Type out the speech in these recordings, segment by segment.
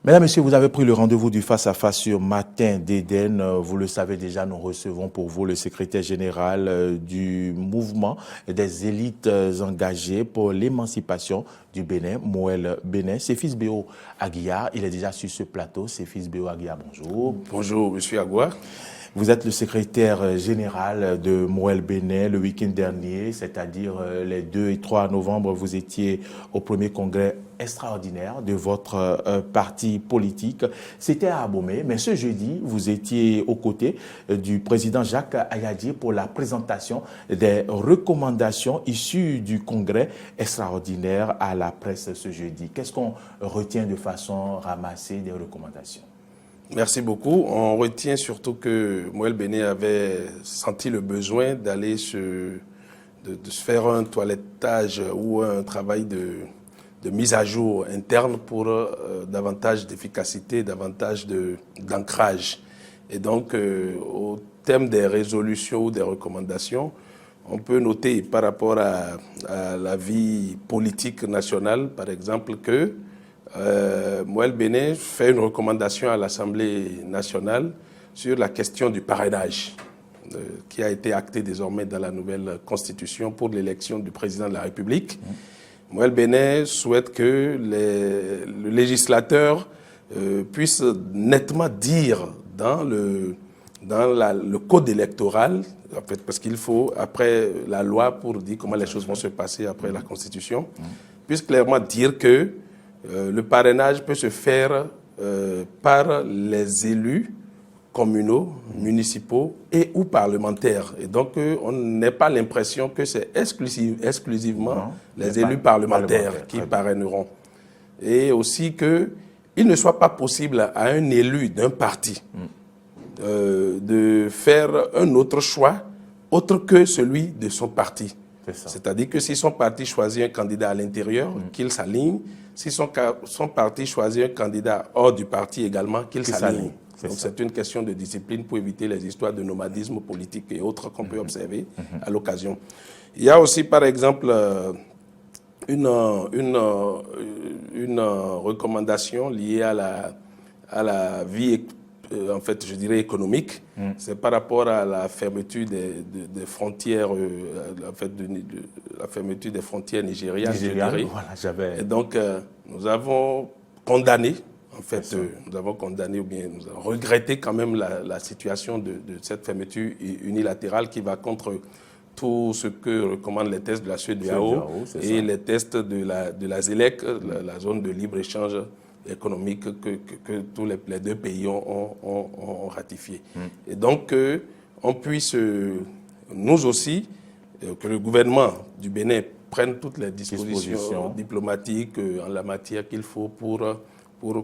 Mesdames, Messieurs, vous avez pris le rendez-vous du face-à-face sur Matin d'Éden. Vous le savez déjà, nous recevons pour vous le secrétaire général du mouvement des élites engagées pour l'émancipation du Bénin, Moël Bénin. Séphis Béo Aguiar, il est déjà sur ce plateau. Séphis Béo Aguiar, bonjour. Bonjour, monsieur Aguiar. Vous êtes le secrétaire général de Moël Bénin le week-end dernier, c'est-à-dire les 2 et 3 novembre, vous étiez au premier congrès extraordinaire de votre parti politique. C'était à Abomey, mais ce jeudi, vous étiez aux côtés du président Jacques Ayadie pour la présentation des recommandations issues du congrès extraordinaire à la presse ce jeudi. Qu'est-ce qu'on retient de façon ramassée des recommandations ? Merci beaucoup. On retient surtout que Moël Bénin avait senti le besoin d'aller de se faire un toilettage ou un travail de mise à jour interne pour davantage d'efficacité, davantage d'ancrage. Et donc, au thème des résolutions ou des recommandations, on peut noter par rapport à la vie politique nationale, par exemple, que Moël Bénin fait une recommandation à l'Assemblée nationale sur la question du parrainage qui a été acté désormais dans la nouvelle constitution pour l'élection du président de la République. Moël Bénin souhaite que le législateur puisse nettement dire dans le code électoral, en fait, parce qu'il faut, après la loi pour dire comment les choses vont se passer après la constitution, puisse clairement dire que le parrainage peut se faire par les élus communaux, municipaux et ou parlementaires. Et donc, on n'a pas l'impression que c'est exclusivement les élus parlementaires qui parraineront. Et aussi qu'il ne soit pas possible à un élu d'un parti de faire un autre choix autre que celui de son parti. C'est-à-dire que si son parti choisit un candidat à l'intérieur, qu'il s'aligne. Si son parti choisit un candidat hors du parti également, qu'il s'aligne. Donc c'est une question de discipline pour éviter les histoires de nomadisme politique et autres qu'on peut observer à l'occasion. Il y a aussi, par exemple, une recommandation liée à la vie en fait, je dirais économique, c'est par rapport à la fermeture des frontières, en fait, la fermeture des frontières nigérianes. Voilà, et donc, nous avons condamné, en fait, nous avons condamné ou bien nous avons regretté quand même la situation de cette fermeture unilatérale qui va contre tout ce que recommandent les tests de la CEDEAO et les tests de la ZELEC, la zone de libre-échange économique que tous les deux pays ont ratifié. Et donc, on puisse, nous aussi, que le gouvernement du Bénin prenne toutes les dispositions diplomatiques en la matière qu'il faut pour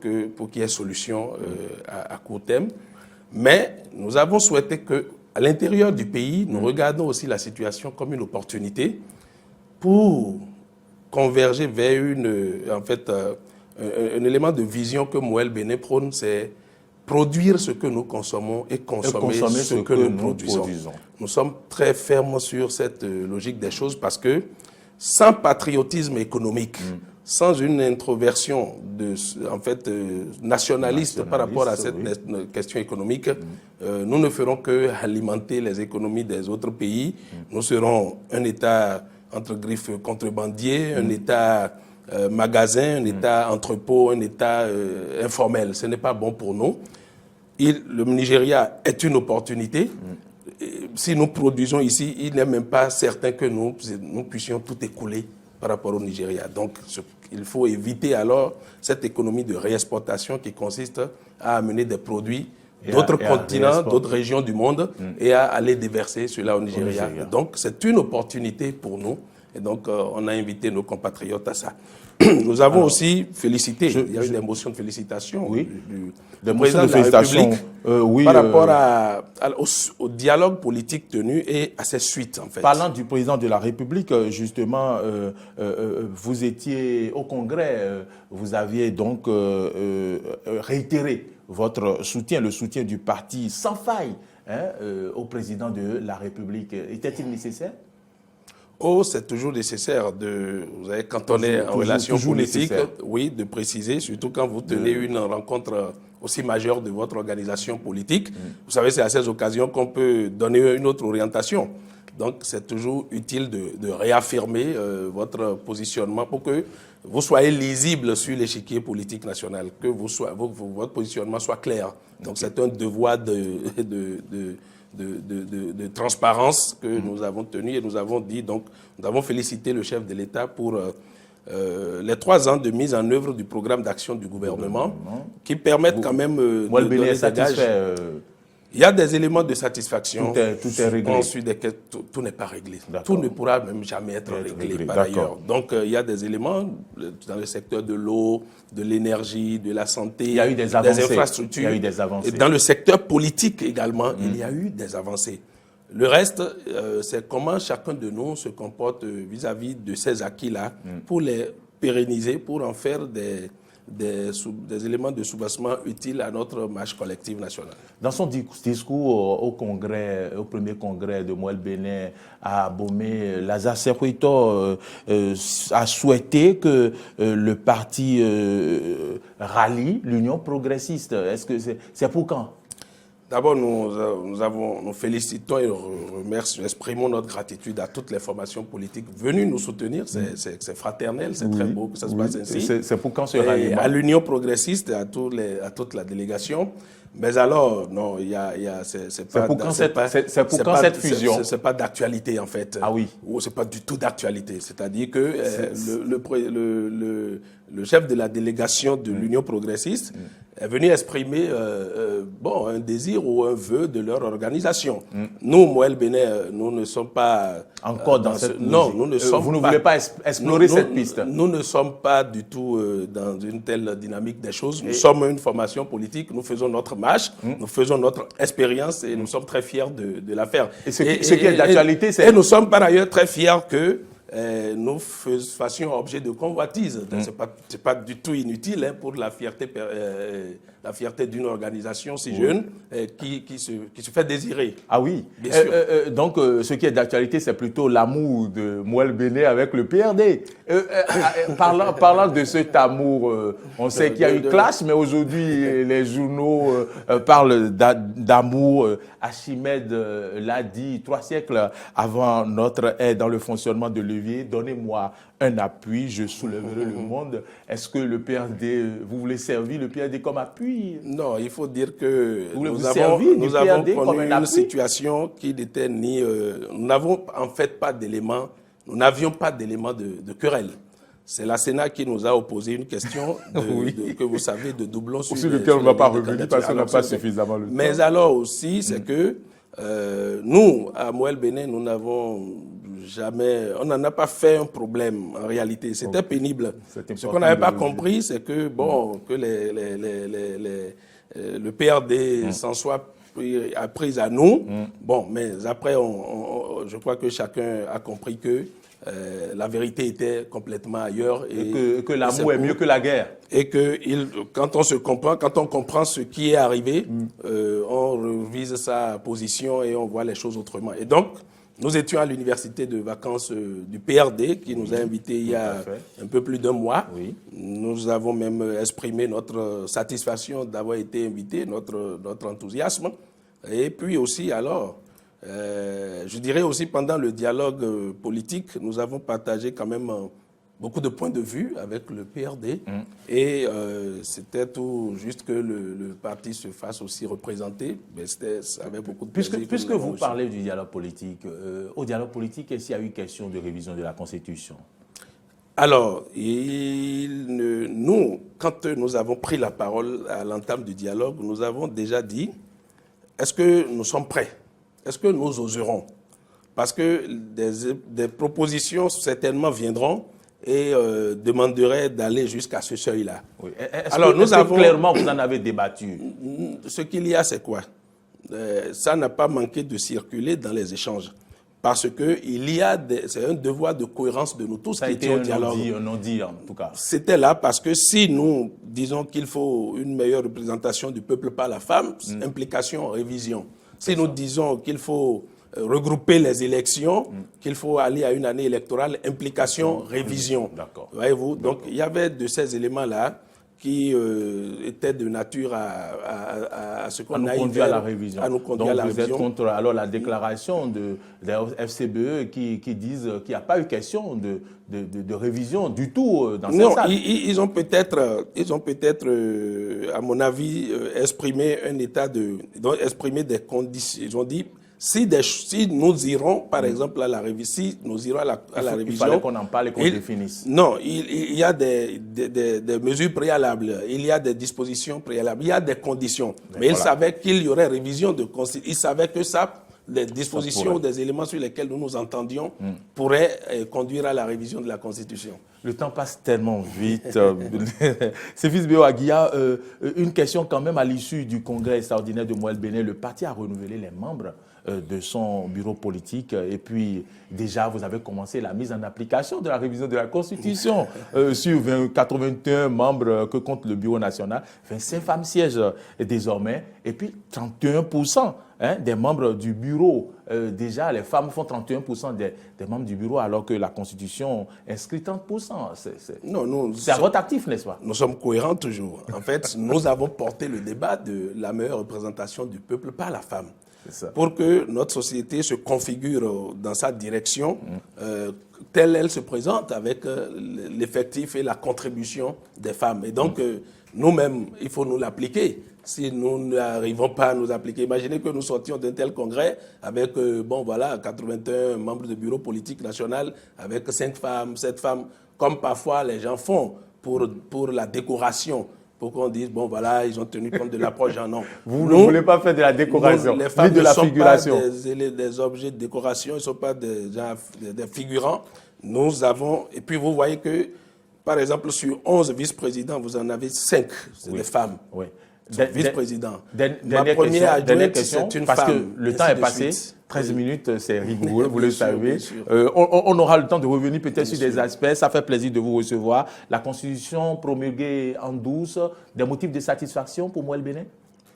qu'il y ait solution à court terme. Mais nous avons souhaité qu'à l'intérieur du pays, nous regardons aussi la situation comme une opportunité pour converger vers un élément de vision que Moël Bénin prône, c'est produire ce que nous consommons et consommer ce que nous produisons. Nous sommes très fermes sur cette logique des choses parce que sans patriotisme économique, sans une introversion nationaliste par rapport à cette question économique, nous ne ferons qu'alimenter les économies des autres pays. Nous serons un État entre griffes contrebandier, un État magasin, un État entrepôt, un État informel. Ce n'est pas bon pour nous. Le Nigeria est une opportunité. Si nous produisons ici, il n'est même pas certain que nous puissions tout écouler par rapport au Nigeria. Donc, il faut éviter alors cette économie de réexportation qui consiste à amener des produits d'autres continents, d'autres régions du monde et à aller déverser cela au Nigeria. Donc, c'est une opportunité pour nous. Et donc, on a invité nos compatriotes à ça. Nous avons aussi félicité, il y a eu des motions de félicitations du président de la République par rapport au dialogue politique tenu et à ses suites, en fait. Parlant du président de la République, justement, vous étiez au Congrès, vous aviez donc réitéré votre soutien, le soutien du parti sans faille au président de la République. Était-il nécessaire ? Oh, c'est toujours nécessaire vous savez, quand on est en relation politique, oui, de préciser, surtout quand vous tenez une rencontre aussi majeure de votre organisation politique. Vous savez, c'est à ces occasions qu'on peut donner une autre orientation. Donc, c'est toujours utile de réaffirmer votre positionnement pour que vous soyez lisible sur l'échiquier politique national, que votre positionnement soit clair. Donc, c'est un devoir de transparence que nous avons tenu et nous avons dit, donc, nous avons félicité le chef de l'État pour les 3 ans de mise en œuvre du programme d'action du gouvernement qui permettent quand même de donner des gages. Il y a des éléments de satisfaction. Tout est réglé. Ensuite, tout n'est pas réglé. Tout ne pourra même jamais être réglé par ailleurs. Donc, il y a des éléments dans le secteur de l'eau, de l'énergie, de la santé, il y a eu des infrastructures. Il y a eu des avancées. Et dans le secteur politique également, il y a eu des avancées. Le reste, c'est comment chacun de nous se comporte vis-à-vis de ces acquis-là pour les pérenniser, pour en faire des éléments de soubassement utiles à notre marche collective nationale. Dans son discours au premier congrès de Moël Béné à Abomey, Lazare Sekoito a souhaité que le parti rallie l'Union progressiste. Est-ce que c'est pour quand? D'abord, nous félicitons et exprimons notre gratitude à toutes les formations politiques venues nous soutenir. C'est fraternel, c'est très beau que ça se passe ainsi. C'est pour quand ce ralliement? À l'Union progressiste et à toute la délégation. Mais alors, non, c'est pour quand cette fusion? C'est pas d'actualité en fait. Ah oui. C'est pas du tout d'actualité. C'est-à-dire que le chef de la délégation de l'Union progressiste est venu exprimer un désir ou un vœu de leur organisation. Nous, Moël Béné, nous ne sommes pas encore dans cette non, nous ne sommes vous ne voulez pas explorer cette piste. Nous ne sommes pas du tout dans une telle dynamique des choses. Nous sommes une formation politique, nous faisons notre marche, nous faisons notre expérience et nous sommes très fiers de la faire. Et ce qui est d'actualité, c'est... Et nous sommes par ailleurs très fiers que nous fassions objet de convoitise. C'est pas du tout inutile pour la fierté d'une organisation si jeune qui se fait désirer. Ah oui. Bien sûr. Donc, ce qui est d'actualité, c'est plutôt l'amour de Moël Béné avec le PRD. Parlant de cet amour, on sait qu'il y a eu clash, mais aujourd'hui, les journaux parlent d'amour. Archimède l'a dit 3 siècles avant notre ère dans le fonctionnement de levier. Donnez-moi un appui, je soulèverai le monde. Est-ce que le PRD, vous voulez servir le PRD comme appui? Non, il faut dire que nous avons connu une situation qui n'était ni... nous n'avons en fait pas d'éléments, nous n'avions pas d'éléments de querelle. C'est la Sénat qui nous a opposé une question que vous savez de doublons sur lequel on ne va pas revenir parce qu'on n'a pas suffisamment le temps. Mais alors aussi, c'est que nous, à Moël Béné, nous n'avons jamais, on n'en a pas fait un problème en réalité. C'était pénible. Ce qu'on n'avait pas compris, c'est que que le PRD s'en soit pris à nous. Bon, mais après, je crois que chacun a compris que la vérité était complètement ailleurs. Et que l'amour est mieux que la guerre. Et que quand on comprend ce qui est arrivé, on revise sa position et on voit les choses autrement. Et donc, nous étions à l'université de vacances du PRD qui nous a invités il y a un peu plus d'1 mois. Oui. Nous avons même exprimé notre satisfaction d'avoir été invités, notre enthousiasme. Et puis aussi, alors, je dirais aussi pendant le dialogue politique, nous avons partagé quand même beaucoup de points de vue avec le PRD. Et c'était tout juste que le parti se fasse aussi représenter. Mais ça avait beaucoup de plaisir. Puisque vous parlez du dialogue politique, au dialogue politique, est-ce qu'il y a eu question de révision de la Constitution? Alors, nous, quand nous avons pris la parole à l'entame du dialogue, nous avons déjà dit, est-ce que nous sommes prêts? Est-ce que nous oserons? Parce que des propositions certainement viendront et demanderaient d'aller jusqu'à ce seuil-là. Oui. Alors, clairement, vous en avez débattu. Ce qu'il y a, c'est quoi? Ça n'a pas manqué de circuler dans les échanges. Parce que c'est un devoir de cohérence de nous tous. Ça a été un non-dit, en tout cas. C'était là parce que si nous disons qu'il faut une meilleure représentation du peuple par la femme, implication, révision. Si nous disons qu'il faut regrouper les élections, qu'il faut aller à une année électorale, implication, révision. D'accord. Voyez-vous? Donc, il y avait de ces éléments-là qui étaient de nature à ce qu'on aille vers la révision. À nous conduire à la révision. Donc, vous êtes contre alors, la déclaration de FCBE qui disent qu'il n'y a pas eu question de révision du tout dans cette salle. Ils ont peut-être, à mon avis, exprimé un état ils ont exprimé des conditions. Ils ont dit, si nous irons, par exemple, à la révision, si nous irons à la révision... Il fallait qu'on en parle et qu'on définisse. Non, il y a des mesures préalables, il y a des dispositions préalables, il y a des conditions. Mais ils savaient qu'il y aurait révision de Constitution. Ils savaient que les dispositions, des éléments sur lesquels nous nous entendions pourraient conduire à la révision de la Constitution. Le temps passe tellement vite. Séphis Béo Aguiya, une question quand même à l'issue du congrès extraordinaire de Moël Béné. Le parti a renouvelé les membres de son bureau politique et puis déjà vous avez commencé la mise en application de la révision de la Constitution sur 81 membres que compte le bureau national, 25 femmes siègent désormais et puis 31% des membres du bureau. Déjà les femmes font 31% des membres du bureau alors que la Constitution inscrit 30%. C'est à votre actif, n'est-ce pas? Nous sommes cohérents toujours. En fait, nous avons porté le débat de la meilleure représentation du peuple par la femme. Pour que notre société se configure dans sa direction, telle elle se présente avec l'effectif et la contribution des femmes. Et donc, nous-mêmes, il faut nous l'appliquer. Si nous n'arrivons pas à nous appliquer, imaginez que nous sortions d'un tel congrès avec, 81 membres de bureau politique national, avec 5 femmes, 7 femmes, comme parfois les gens font pour la décoration. Pour qu'on dise, ils ont tenu compte de l'approche. Non. Vous ne voulez pas faire de la décoration, les femmes ni de la figuration. Ne sont pas des objets de décoration, ils ne sont pas des figurants. Nous avons, et puis vous voyez que, par exemple, sur 11 vice-présidents, vous en avez 5, c'est des femmes. Oui. Vice-président. Ma première adjointe, c'est une parce femme. Parce que le temps est passé, 13 minutes, c'est rigoureux, vous le savez. On aura le temps de revenir peut-être sur des aspects, ça fait plaisir de vous recevoir. La Constitution promulguée en douce, des motifs de satisfaction pour Moël Béné?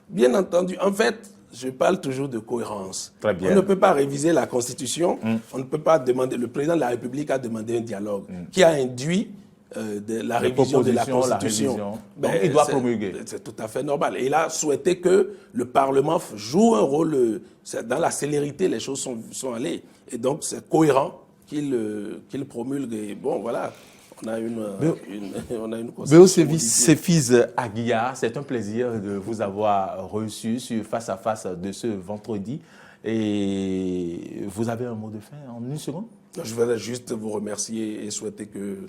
Bien entendu. En fait, je parle toujours de cohérence. Très bien. On ne peut pas réviser la Constitution, on ne peut pas demander... Le président de la République a demandé un dialogue qui a induit de la révision de la Constitution. Donc, il doit promulguer. C'est tout à fait normal. Et il a souhaité que le Parlement joue un rôle. Dans la célérité, les choses sont allées. Et donc, c'est cohérent qu'il promulgue. Et bon, voilà. On a une constitution. Séphis Aguiya, c'est un plaisir de vous avoir reçu sur Face à Face de ce vendredi. Et vous avez un mot de fin en une seconde? Je voudrais juste vous remercier et souhaiter que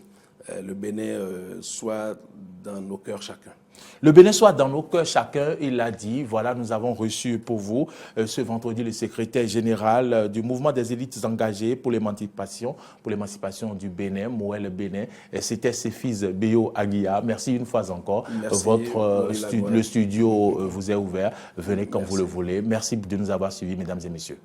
le Bénin soit dans nos cœurs chacun. Le Bénin soit dans nos cœurs chacun, il l'a dit. Voilà, nous avons reçu pour vous ce vendredi le secrétaire général du mouvement des élites engagées pour l'émancipation du Bénin, Moël Bénin. C'était Séphis Béo Aguiya. Merci une fois encore. Merci, le studio vous est ouvert. Venez quand vous le voulez. Merci de nous avoir suivis, mesdames et messieurs.